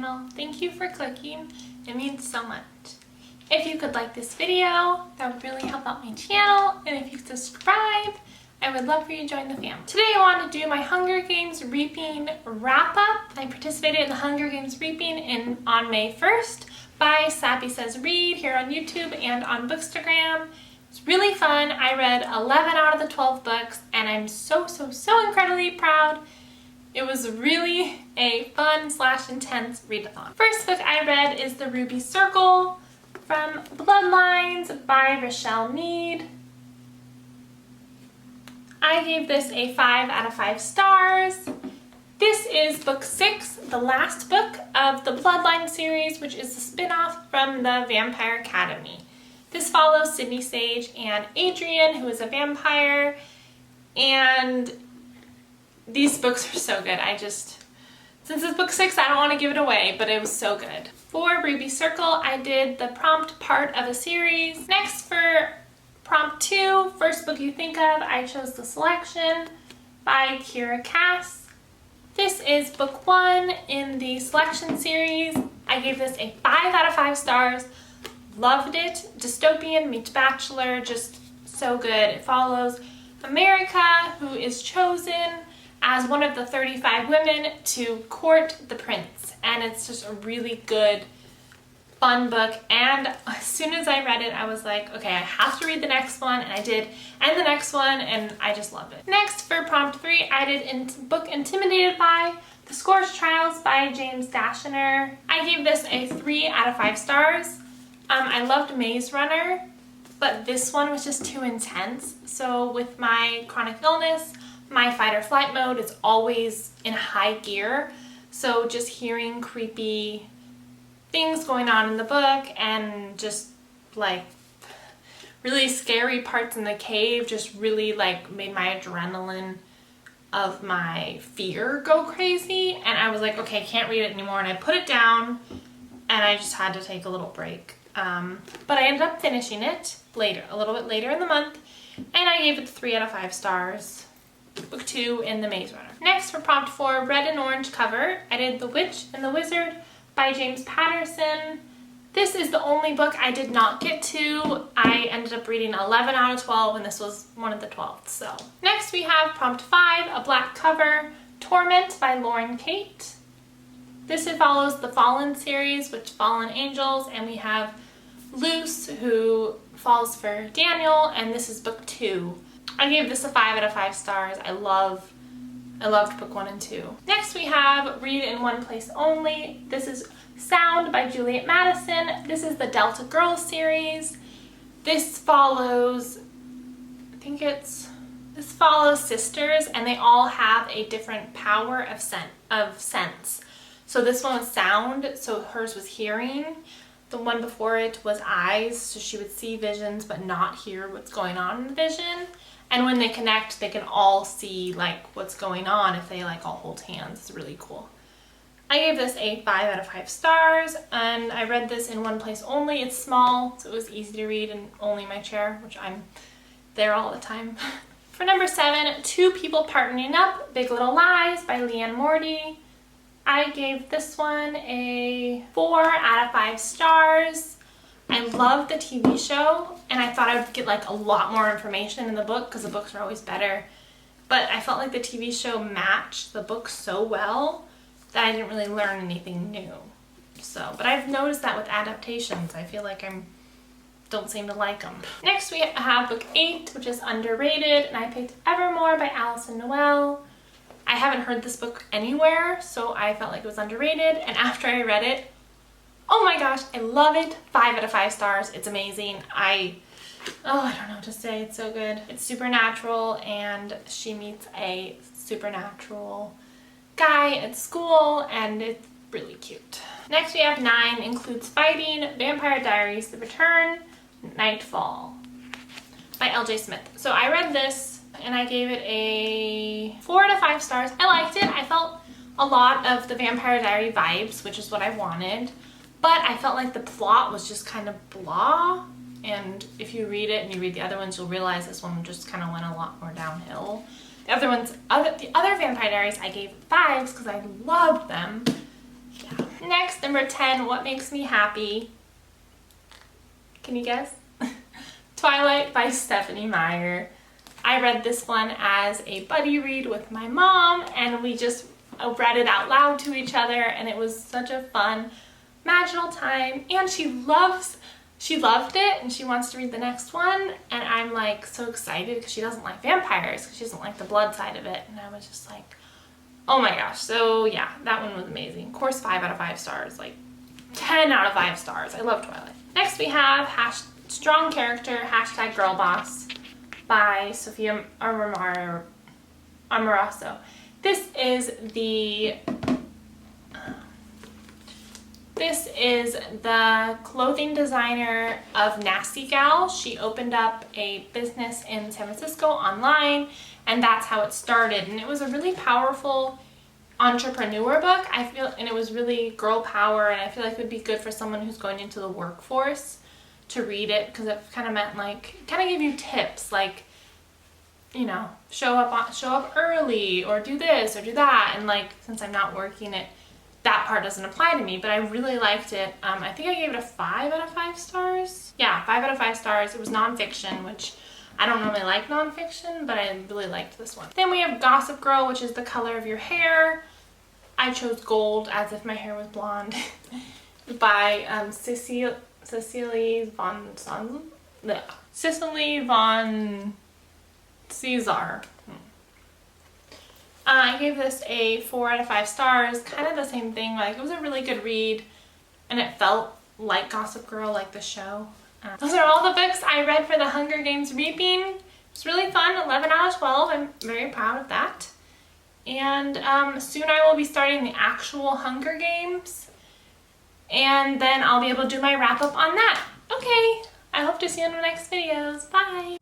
channel. Thank you for clicking. It means so much. If you could like this video, that would really help out my channel. And if you subscribe, I would love for you to join the family. Today I want to do my Hunger Games Reaping wrap-up. I participated in the Hunger Games Reaping on May 1st by Sappy Says Read here on YouTube and on Bookstagram. It's really fun. I read 11 out of the 12 books and I'm so incredibly proud. It was really a fun / intense readathon. First book I read is The Ruby Circle from Bloodlines by Richelle Mead. I gave this a 5 out of 5 stars. This is book 6, the last book of the Bloodline series, which is the spin-off from the Vampire Academy. This follows Sydney Sage and Adrian, who is a vampire, and these books are so good. Since it's book 6, I don't want to give it away, but it was so good. For Ruby Circle, I did the prompt part of a series. Next, for prompt 2, first book you think of, I chose The Selection by Kierra Cass. This is book 1 in the Selection series. I gave this a 5 out of 5 stars. Loved it. Dystopian meets Bachelor, just so good. It follows America, who is chosen as one of the 35 women to court the prince, and it's just a really good, fun book. And as soon as I read it, I was like, okay, I have to read the next one, and I did, and the next one, and I just loved it. Next, for prompt 3, I did book Intimidated by The Scorch Trials by James Dashner. I gave this a 3 out of 5 stars. I loved Maze Runner, but this one was just too intense. So with my chronic illness, my fight or flight mode is always in high gear. So just hearing creepy things going on in the book and just like really scary parts in the cave just really like made my adrenaline of my fear go crazy. And I was like, okay, I can't read it anymore. And I put it down and I just had to take a little break. But I ended up finishing it a little bit later in the month, and I gave it 3 out of 5 stars. Book 2 in the Maze Runner. Next, for prompt 4, red and orange cover, I did The Witch and the Wizard by James Patterson. This is the only book I did not get to. I ended up reading 11 out of 12, and this was one of the 12th. So next we have prompt 5, a black cover, Torment by Lauren Kate. This follows the Fallen series, which Fallen Angels, and we have Luce, who falls for Daniel, and this is book 2. I gave this a 5 out of 5 stars. I loved book 1 and 2. Next we have Read in One Place Only. This is Sound by Juliet Madison. This is the Delta Girls series. This follows sisters, and they all have a different power of sense. So this one was sound, so hers was hearing. The one before it was eyes, so she would see visions but not hear what's going on in the vision. And when they connect, they can all see like what's going on if they like all hold hands. It's really cool. I gave this a 5 out of 5 stars, and I read this in one place only. It's small, so it was easy to read in only my chair, which I'm there all the time. For number 7, Two People Partnering Up, Big Little Lies by Liane Moriarty. I gave this one a 4 out of 5 stars. I love the TV show, and I thought I would get like a lot more information in the book because the books are always better. But I felt like the TV show matched the book so well that I didn't really learn anything new. But I've noticed that with adaptations. I feel like don't seem to like them. Next we have book 8, which is underrated, and I picked Evermore by Alyson Noel. I haven't heard this book anywhere, so I felt like it was underrated, and after I read it, oh my gosh, I love it. 5 out of 5 stars. It's amazing. I don't know what to say. It's so good. It's supernatural, and she meets a supernatural guy at school, and it's really cute. Next we have 9, includes fighting, Vampire Diaries, The Return, Nightfall by L.J. Smith. So I read this and I gave it a 4 out of 5 stars. I liked it. I felt a lot of the Vampire Diary vibes, which is what I wanted, but I felt like the plot was just kind of blah, and if you read it and you read the other ones, you'll realize this one just kind of went a lot more downhill. The other Vampire Diaries I gave 5s because I loved them. Yeah. Next, number 10, What Makes Me Happy? Can you guess? Twilight by Stephenie Meyer. I read this one as a buddy read with my mom, and we just read it out loud to each other, and it was such a fun, magical time. And she loved it, and she wants to read the next one, and I'm like so excited because she doesn't like vampires, because she doesn't like the blood side of it, and I was just like, oh my gosh. So yeah, that one was amazing. Of course, 5 out of 5 stars, like 10 out of 5 stars. I love Twilight. Next we have Strong Character, #Girlboss by Sophia Amoraso. This is the clothing designer of Nasty Gal. She opened up a business in San Francisco online, and that's how it started. And it was a really powerful entrepreneur book, I feel, and it was really girl power, and I feel like it would be good for someone who's going into the workforce to read it, because it kind of meant like, kind of gave you tips like, you know, show up early, or do this or do that. And like, since I'm not working it, that part doesn't apply to me, but I really liked it. I think I gave it a 5 out of 5 stars. Yeah, 5 out of 5 stars. It was nonfiction, which I don't normally like nonfiction, but I really liked this one. Then we have Gossip Girl, which is The Color of Your Hair. I chose gold as if my hair was blonde by Cecily Von Ziegesar. I gave this a 4 out of 5 stars, kind of the same thing. Like, it was a really good read, and it felt like Gossip Girl, like the show. Those are all the books I read for the Hunger Games reaping. It was really fun, 11 out of 12. I'm very proud of that. And soon I will be starting the actual Hunger Games, and then I'll be able to do my wrap up on that. Okay, I hope to see you in the next videos. Bye!